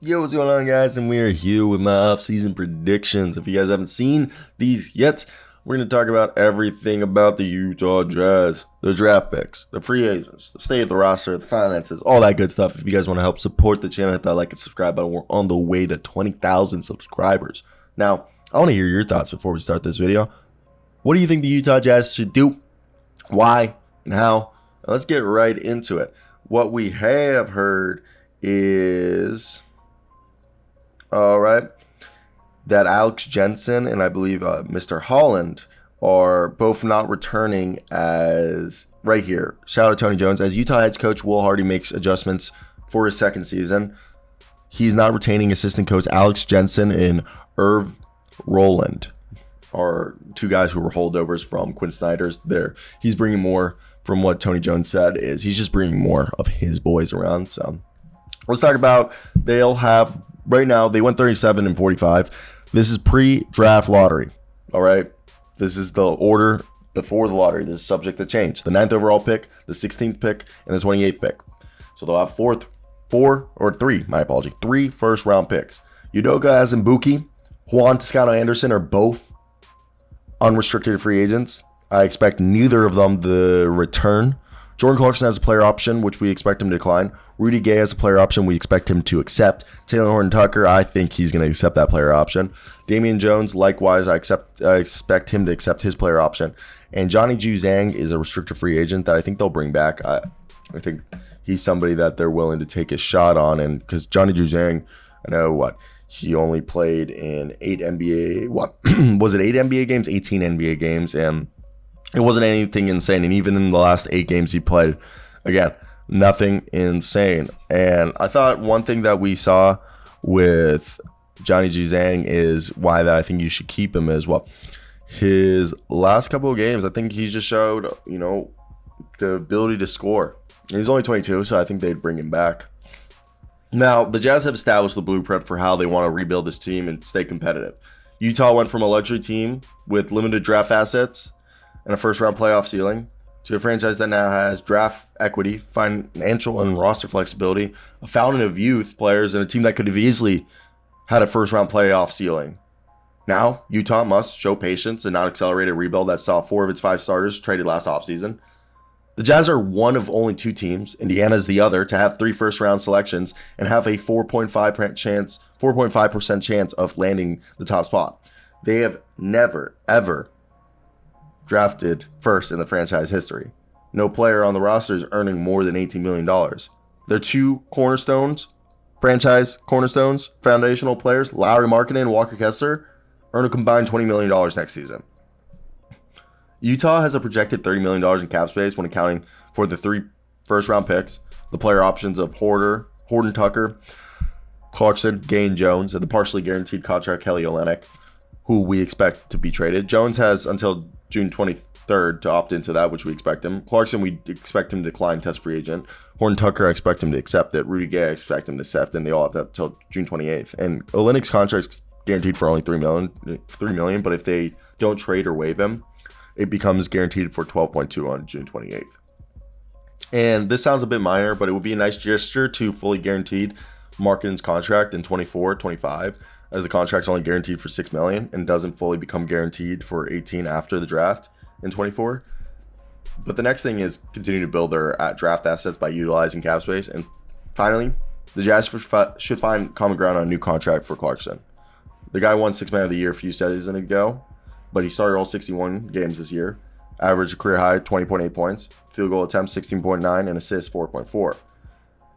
Yo, what's going on, guys? And we are here with my off-season predictions. If you guys haven't seen these yet, we're going to talk about everything about the Utah Jazz, the draft picks, the free agents, the state of the roster, the finances, all that good stuff. If you guys want to help support the channel, hit that like and subscribe button. We're on the way to 20,000 subscribers. Now, I want to hear your thoughts before we start this video. What do you think the Utah Jazz should do? Why and how? Now, let's get right into it. What we have heard is... All right, that Alex Jensen and I believe Mr. Holland are both not returning as right here. Shout out to Tony Jones. As Utah head coach Will Hardy makes adjustments for his second season, he's not retaining assistant coach Alex Jensen and Irv Roland, are two guys who were holdovers from Quinn Snyder's there. He's bringing more, from what Tony Jones said, is he's just bringing more of his boys around. So let's talk about they'll have... Right now, they went 37 and 45. This is pre-draft lottery, all right? This is the order before the lottery. This is subject to change. The 9th overall pick, the 16th pick, and the 28th pick. So they'll have three first-round picks. Udoka Azubuike, Juan Toscano Anderson are both unrestricted free agents. I expect neither of them to return. Jordan Clarkson has a player option, which we expect him to decline. Rudy Gay has a player option we expect him to accept. Taylor Horton-Tucker, I think he's going to accept that player option. Damian Jones, likewise, I expect him to accept his player option. And Johnny Juzang is a restricted free agent that I think they'll bring back. I think he's somebody that they're willing to take a shot on. And because Johnny Juzang, I know he only played in 8 NBA, was it 8 NBA games? 18 NBA games. And it wasn't anything insane. And even in the last 8 games he played, again, nothing insane. And I thought one thing that we saw with Johnny Juzang is why that I think you should keep him as well. His last couple of games, I think he just showed, the ability to score. He's only 22, so I think they'd bring him back. Now, the Jazz have established the blueprint for how they want to rebuild this team and stay competitive. Utah went from a luxury team with limited draft assets and a first-round playoff ceiling to a franchise that now has draft equity, financial and roster flexibility, a fountain of youth players, and a team that could have easily had a first-round playoff ceiling. Now, Utah must show patience and not accelerate a rebuild that saw 4 of its 5 starters traded last offseason. The Jazz are one of only 2 teams, Indiana's the other, to have 3 first-round selections and have a 4.5% chance of landing the top spot. They have never, ever drafted first in the franchise history. No player on the roster is earning more than $18 million. Their 2 franchise cornerstones, foundational players, Lauri Markkanen and Walker Kessler, earn a combined $20 million next season. Utah has a projected $30 million in cap space when accounting for the 3 first-round picks, the player options of Horton-Tucker, Clarkson, Gay, and Jones, and the partially guaranteed contract Kelly Olynyk, who we expect to be traded. Jones has until June 23rd to opt into that, which we expect him. Clarkson, we expect him to decline test free agent. Horton-Tucker, I expect him to accept it. Rudy Gay, I expect him to accept it, and they all have that until June 28th. And Olynyk's contract's guaranteed for only $3 million, but if they don't trade or waive him, it becomes guaranteed for $12.2 on June 28th. And this sounds a bit minor, but it would be a nice gesture to fully guaranteed Markkanen's contract in 24-25, as the contract's only guaranteed for $6 million and doesn't fully become guaranteed for 18 after the draft in 24. But the next thing is continue to build their draft assets by utilizing cap space. And finally, the Jazz should find common ground on a new contract for Clarkson. The guy won 6th Man of the Year a few seasons ago, but he started all 61 games this year, averaged a career high 20.8 points, field goal attempts 16.9, and assists 4.4.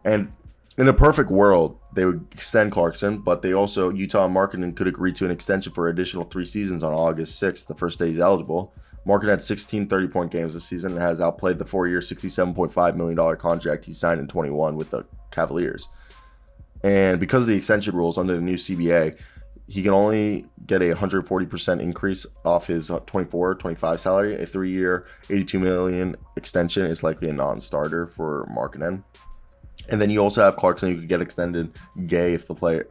And in a perfect world, they would extend Clarkson, but they also, Utah and Markkanen could agree to an extension for an additional 3 seasons on August 6th, the first day he's eligible. Markkanen had 16 30-point games this season and has outplayed the 4-year, $67.5 million contract he signed in 21 with the Cavaliers. And because of the extension rules under the new CBA, he can only get a 140% increase off his 24-25 salary. A 3-year, $82 million extension is likely a non-starter for Markkanen. And then you also have Clarkson, who could get extended. Gay, if the player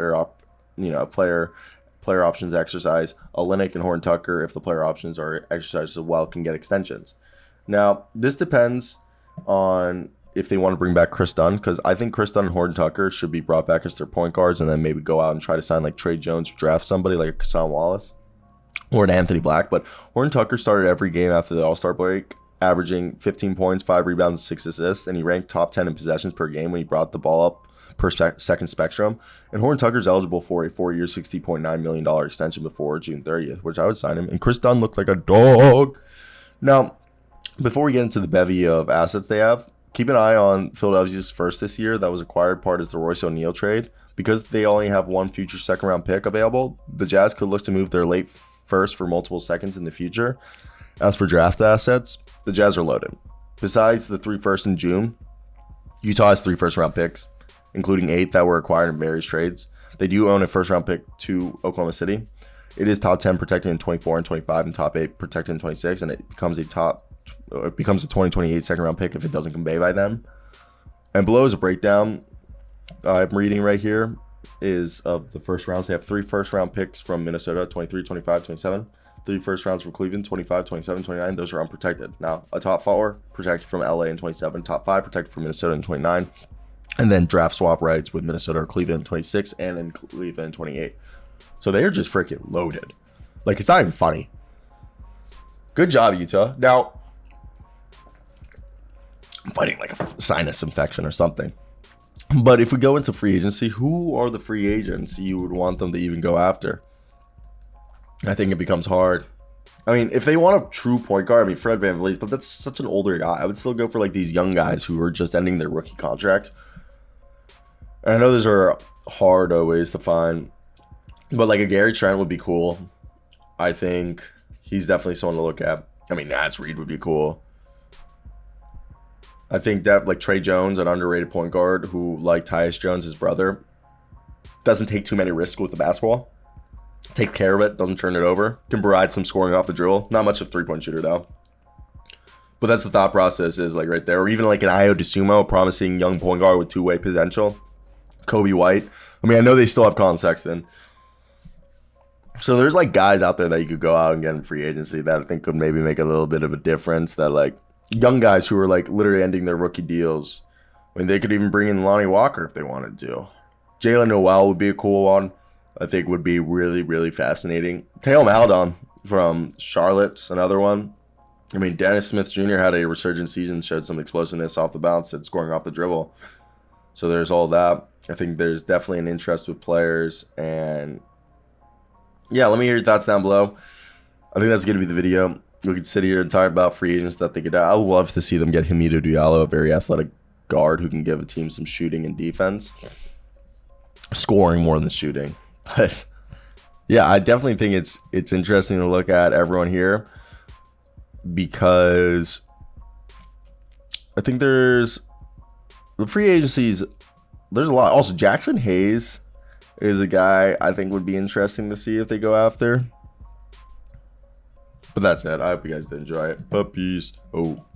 options exercise. Olynyk and Horton-Tucker, if the player options are exercised as well, can get extensions. Now, this depends on if they want to bring back Chris Dunn, because I think Chris Dunn and Horton Tucker should be brought back as their point guards, and then maybe go out and try to sign like Trey Jones or draft somebody like Kassan Wallace or an Anthony Black. But Horton Tucker started every game after the All-Star break, averaging 15 points, 5 rebounds, 6 assists, and he ranked top 10 in possessions per game when he brought the ball up per second spectrum. And Horton Tucker's eligible for a 4-year, $60.9 million extension before June 30th, which I would sign him. And Chris Dunn looked like a dog. Now, before we get into the bevy of assets they have, keep an eye on Philadelphia's first this year that was acquired part as the Royce O'Neal trade. Because they only have one future second-round pick available, the Jazz could look to move their late first for multiple seconds in the future. As for draft assets, the Jazz are loaded. Besides the 3 firsts in June, Utah has 3 first-round picks, including 8 that were acquired in various trades. They do own a first-round pick to Oklahoma City. It is top 10 protected in 24 and 25, and top 8 protected in 26, and it becomes a 2028 second-round pick if it doesn't convey by them. And below is a breakdown I'm reading right here is of the first rounds. They have 3 first-round picks from Minnesota, 23, 25, 27. 3 first rounds from Cleveland, 25, 27, 29. Those are unprotected. Now, a top 4 protected from LA in 27, top 5 protected from Minnesota in 29, and then draft swap rights with Minnesota or Cleveland in 26 and in Cleveland in 28. So they are just freaking loaded. Like, it's not even funny. Good job, Utah. Now, I'm fighting like a sinus infection or something. But if we go into free agency, who are the free agents you would want them to even go after? I think it becomes hard. I mean, if they want a true point guard, I mean, Fred VanVleet, but that's such an older guy. I would still go for like these young guys who are just ending their rookie contract. And I know those are hard always to find, but like a Gary Trent would be cool. I think he's definitely someone to look at. I mean, Naz Reid would be cool. I think that like Trey Jones, an underrated point guard who, like Tyus Jones, his brother, doesn't take too many risks with the basketball. Takes care of it, doesn't turn it over. Can provide some scoring off the dribble. Not much of a three-point shooter though. But that's the thought process is like right there. Or even like an Ayo DeSumo, a promising young point guard with two-way potential. Kobe White. I mean, I know they still have Colin Sexton. So there's like guys out there that you could go out and get in free agency that I think could maybe make a little bit of a difference. That like young guys who are like literally ending their rookie deals. I mean, they could even bring in Lonnie Walker if they wanted to. Jalen Noel would be a cool one. I think would be really, really fascinating. Theo Maledon from Charlotte's another one. I mean, Dennis Smith Jr. had a resurgent season, showed some explosiveness off the bounce and scoring off the dribble. So there's all that. I think there's definitely an interest with players. And yeah, let me hear your thoughts down below. I think that's going to be the video. We could sit here and talk about free agents that they could. I would love to see them get Hamidou Diallo, a very athletic guard who can give a team some shooting and defense. Scoring more than shooting. But yeah, I definitely think it's interesting to look at everyone here because I think there's the free agencies. There's a lot. Also, Jackson Hayes is a guy I think would be interesting to see if they go after. But that's it. I hope you guys did enjoy it. But peace. Oh.